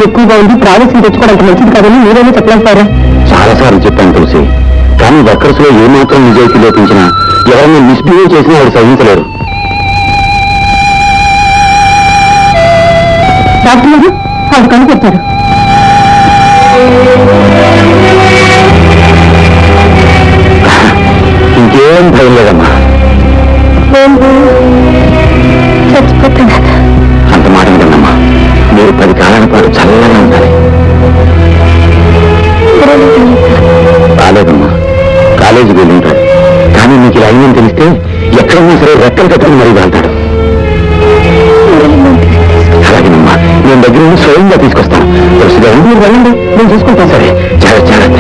ఎక్కువగా ఉంది, ప్రాణస్యం తెచ్చుకోవడానికి మంచిది కాదని మీరేమో చెప్పలేకపోయారా? చాలాసార్లు చెప్పాను తులసి, కానీ వర్కర్స్ లో ఏమాత్రం నిజాయితీ లోపించినా ఎవరైనా మిస్బిహేవ్ చేసినా వాళ్ళు సహించలేరు. డాక్టర్ గారు ఆవిడ కనిపెట్టారు. ఇంకేం భయం లేదమ్మా. చచ్చిపోతున్నా. అంత మాట వినమ్మా, మీరు 10 కాలాల పాటు చల్లగా ఉండాలి. రాలేదమ్మా, కాలేజీకి వెళ్ళి ఉంటాడు. కానీ మీకు ఇలా అయిందని తెలిస్తే ఎక్కడన్నా సరే రెక్కలు కట్టుకుని మరీ వెళ్తాడు. అలాగేనమ్మా, నేను దగ్గర నుండి స్వయంగా తీసుకొస్తాను. తులసిగా మీరు వెళ్ళండి, నేను చూసుకుంటాను. సరే, జాగ్రత్త.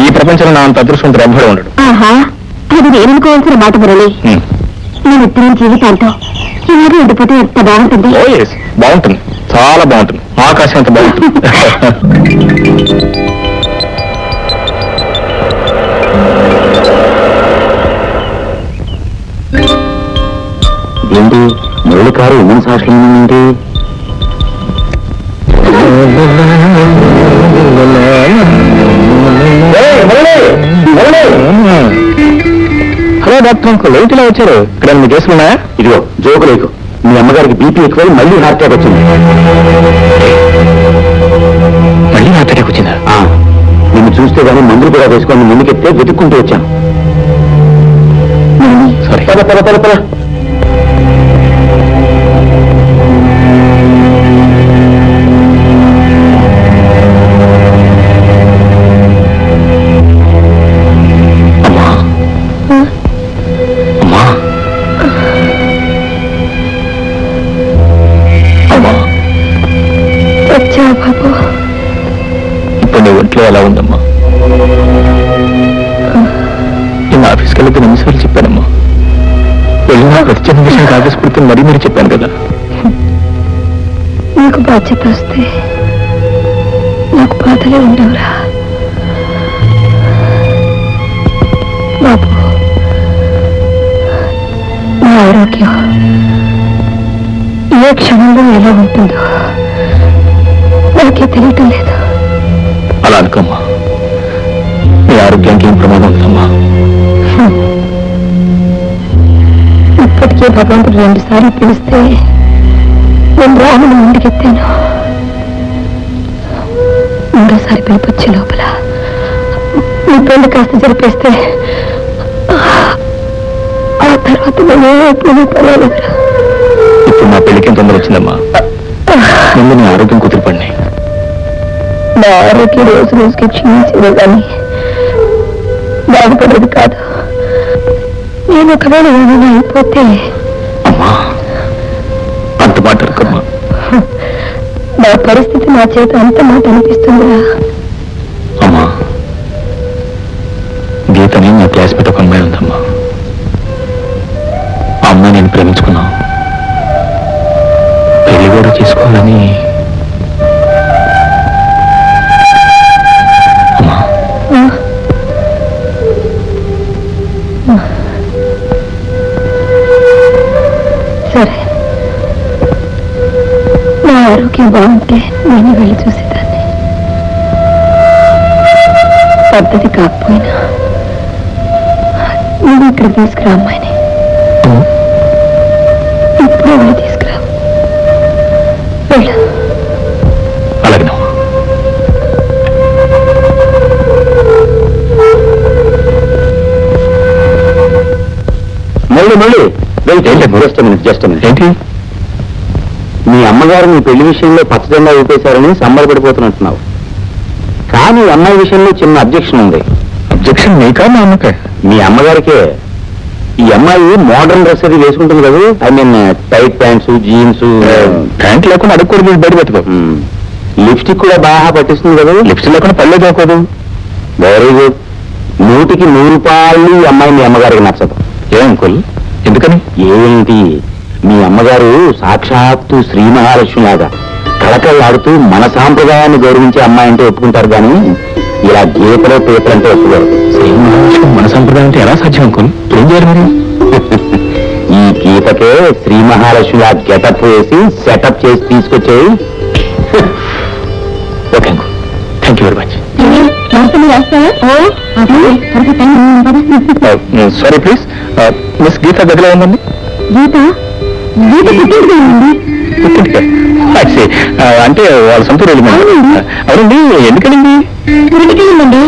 ఈ ప్రపంచంలో నా అంత అదృష్టవంతుడు ఎవ్వడే ఉండడు. అది నేను అనుకోవాల్సిన మాట మురళి. నేను ఇద్దరు జీవితాంతో ఇలాగే ఉండిపోతే ఎంత బాగుంటుంది. బాగుంటుంది, చాలా బాగుంటుంది. ఆకాశం అంత బాగుంటుంది. ఏంటి మురళి కారు ఉమెన్స్ హాస్టల్ ఏంటి? హలో డాక్టర్ అంకుల్, ఏంటిలా వచ్చారు? ఇక్కడ మీ కేసులు ఉన్నాయా? ఇదిగో జోకు లేకు, మీ అమ్మగారికి బీపీ ఎక్కువై మళ్ళీ హార్ట్ అటాక్ వచ్చింది. మళ్ళీ హార్ట్ అటాక్ వచ్చిందా? నిన్ను చూస్తే కానీ మందులు కూడా వేసుకొని ముందుకెత్తే వెతుక్కుంటూ వచ్చాను. సరే పద పద పద పద. బాబు ఇప్పుడు నీ ఒంట్లో ఎలా ఉందమ్మా? నేను ఆఫీస్కి వెళ్తే ఎన్నిసార్లు చెప్పానమ్మా? వెళ్ళినా ప్రతి చిన్న విషయానికి ఆఫీస్ పుడుతుంది మరీ మీరు చెప్పాను కదా. నీకు బాధ్యత వస్తే నాకు బాధలే ఉండవురా బాబు. నా ఆరోగ్యం ఏ క్షణంలో ఎలా ఉంటుందో నాకే తెలియటం లేదు. అలా అనుకోమ్మా, నీ ఆరోగ్యానికి ఏం ప్రమాదం ఉందమ్మా? ఇప్పటికే భగవంతుడు 2 సార్లు పిలిస్తే నేను రాముని ముందుకెత్తాను. 3వ సారి పిలిపొచ్చే లోపల నీ పెళ్లి కాస్త జరిపేస్తే ఆ తర్వాత నేను పర్వాలేదురా. ఇప్పుడు నా పెళ్లికి తొందర వచ్చిందమ్మా. ముందు నీ ఆరోగ్యం కుదిరిపడినాయి. నా ఆరోగ్యం రోజు రోజుకి క్షీణించేదే కానీ బాగుపడేది కాదు. నేను ఒకవేళ ఏమైనా అయిపోతే అమ్మా, అంత మాట అనుకోమ్మా. నా పరిస్థితి నా చేత అంత మాట అనిపిస్తుందిరా. అమ్మా, గీతని నా క్లాస్మేట్ ఒక అమ్మాయి ఉందమ్మా. ఆ అమ్మాయి నేను ప్రేమించుకున్నా, పెళ్లి కూడా చేసుకోవాలని. అమ్మా, సరే, నా ఆరోగ్యం బాగుంటే నేను వెళ్ళి చూసేదాన్ని. పద్ధతి కాకపోయినా నువ్వు ఇక్కడ తీసుకురా అమ్మాయిని. ఇప్పుడే వెళ్ళి తీసుకురా. వెళ్ళు. అలాగేనమ్మా. మళ్ళీ ఏంటి? మీ అమ్మగారు మీ పెళ్లి విషయంలో పచ్చజెండా ఊపేశారని సంబరపడిపోతున్నట్టున్నావు. కానీ అమ్మాయి విషయంలో చిన్న అబ్జెక్షన్ ఉంది. అబ్జెక్షన్ నీకా మా అమ్మకే? మీ అమ్మగారికే. ఈ అమ్మాయి మోడర్న్ డ్రెస్ అది వేసుకుంటుంది కదా, I mean tight pants, jeans. Pant లేకుండా అడుక్കൂడదు, బయట పెట్టుకో. లిప్స్టిక్ కూడా బాగా పట్టిస్తుంది కదా. లిప్స్టిక్ లేకుండా పల్లె దోకోదు. Very good. 100కి 100 రూపాయలు ఈ అమ్మాయి మీ అమ్మగారికి నచ్చదు. ఏ అంకుల్, ఎందుకని? ఏంటి, మీ అమ్మగారు సాక్షాత్తు శ్రీ మహాలక్ష్మి లాగా కళకళలాడుతూ మన సాంప్రదాయాన్ని గౌరవించే అమ్మాయి అంటే ఒప్పుకుంటారు, కానీ ఇలా గీతలో పేపరంటే ఒప్పుకోరు. మన సంప్రదాయం అంటే ఎలా సాధ్యం అంకుల్? ఏం చేయాలి మరి? ఈ గీతకే శ్రీ మహాలక్ష్మి ఆ గెటప్ వేసి సెటప్ చేసి తీసుకొచ్చేయి. Okay uncle, thank you very much. Sorry please, miss Geetha గదిలో ఉందండి. గీత గీత పుట్టింటికి అంటే వాళ్ళ సొంత రోజు. అవునండి, ఎందుకండి? పుట్టింటికెళ్ళిందండి.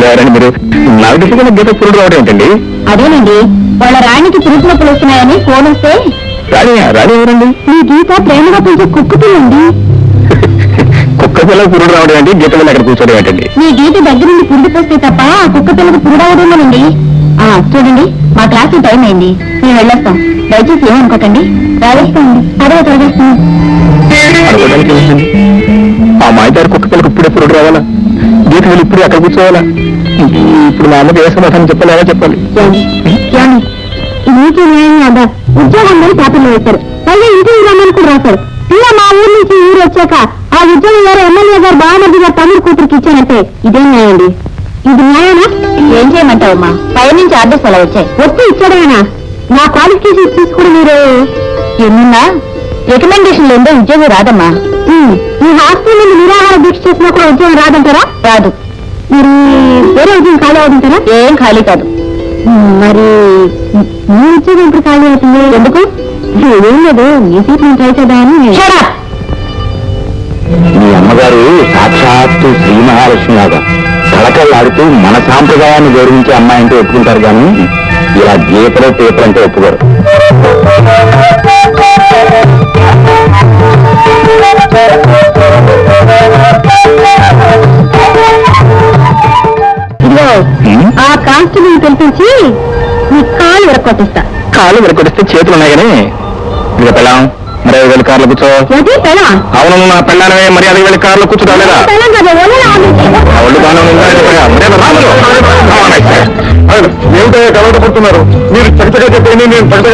ఎవరండి మీరు? నాకు తెలిసిన గీత పురుడు రావడం ఏంటండి? అదేనండి, వాళ్ళ రాణికి పురుగు నొప్పులు వస్తున్నాయని ఫోన్ వస్తే. రాణి ఎవరండి? మీ గీత ప్రేమగా పెంచే కుక్కుతుందండి. కుక్క పిల్ల పురుడు రావడం ఏంటి? గీత పిల్ల అక్కడ కూర్చోవడం ఏంటండి? మీ గీత దగ్గర నుండి పురుడు పోస్తే తప్ప ఆ కుక్క పిల్లకి పురుడవడమేనండి. చూడండి, మా క్లాసు టైం అయింది, మేము వెళ్ళొస్తాం. దయచేసి ఏమనుకోకండి. రావేస్తామండి. అదే చదివేస్తాం. అనుకోవడానికి ఏమిటండి? ఆ మాయదారి కుక్క పిల్లకి ఇప్పుడే పురుడు రావాలా? గీత వెళ్ళి ఇప్పుడే అక్కడ కూర్చోవాలా? ఇప్పుడు మా అమ్మకి ఏ సమాధానం చెప్పాలి, ఎలా చెప్పాలి? నీకే న్యాయం కాదా? ఉద్యోగం అని పేపర్లో వేశారు, పైగా ఇంటికి రమ్మని కూడా రాశారు. ఇలా మా ఊరు నుంచి ఊరు వచ్చాక ఆ ఉద్యోగం గారు ఎమ్మెల్యే గారు బావమర్ది గారు తమ్ముడు కూతురికి ఇచ్చానంటే ఇదేం న్యాయం అండి? ఇది న్యాయమా? ఏం చేయమంటావమ్మా? పై నుంచి ఆర్డర్స్ అలా వచ్చాయి. వస్తే ఇచ్చాడేనా? నా క్వాలిఫికేషన్ చూసుకుని మీరు ఎన్నున్నా రికమెండేషన్ లేదో ఉద్యోగం రాదమ్మా. ఈ హాస్టల్ నుండి నిరాహార దీక్ష చేసినా కూడా ఉద్యోగం రాదంటారా? రాదు. మీరు వేరే ఉద్యోగం ఖాళీ అవుతుంటారా? ఏం ఖాళీ కాదు. మరి మీ ఉద్యోగం ఇప్పుడు ఖాళీ అవుతుంది ఎందుకు? ఏం లేదు, మీ సీట్ నేను ట్రై చేద్దామని. మీ అమ్మగారు సాక్షాత్తు శ్రీ మహాలక్ష్మి లాగా కళకళలాడుతూ మన సాంప్రదాయాన్ని గౌరవించే అమ్మాయి అంటే ఒప్పుకుంటారు, కానీ ఇలా గీతలో పేపర్ అంటే ఒప్పుకోరు. ఇదిగో, ఆ కానిస్టేబుల్ పిలిపించి మీ కాలు విరక్కొట్టిస్తా. కాళ్ళు విరగొడిస్తే చేతులు ఉన్నాయి కానీ ఇక పెళ్ళాం మరి వెళ్ళి కార్లో కూర్చో. ఏంటి పెళ్ళా? అవును, నా పెళ్ళానమే మరి అది వెళ్ళి కార్లో కూర్చోలేదా? పెళ్ళం కదా, ఒళ్ళో ఒళ్ళు బాగానే ఉందా? ఏమిటో కలవట పడుతున్నారు మీరు చక్కగా చెప్పండి, నేను చక్కగా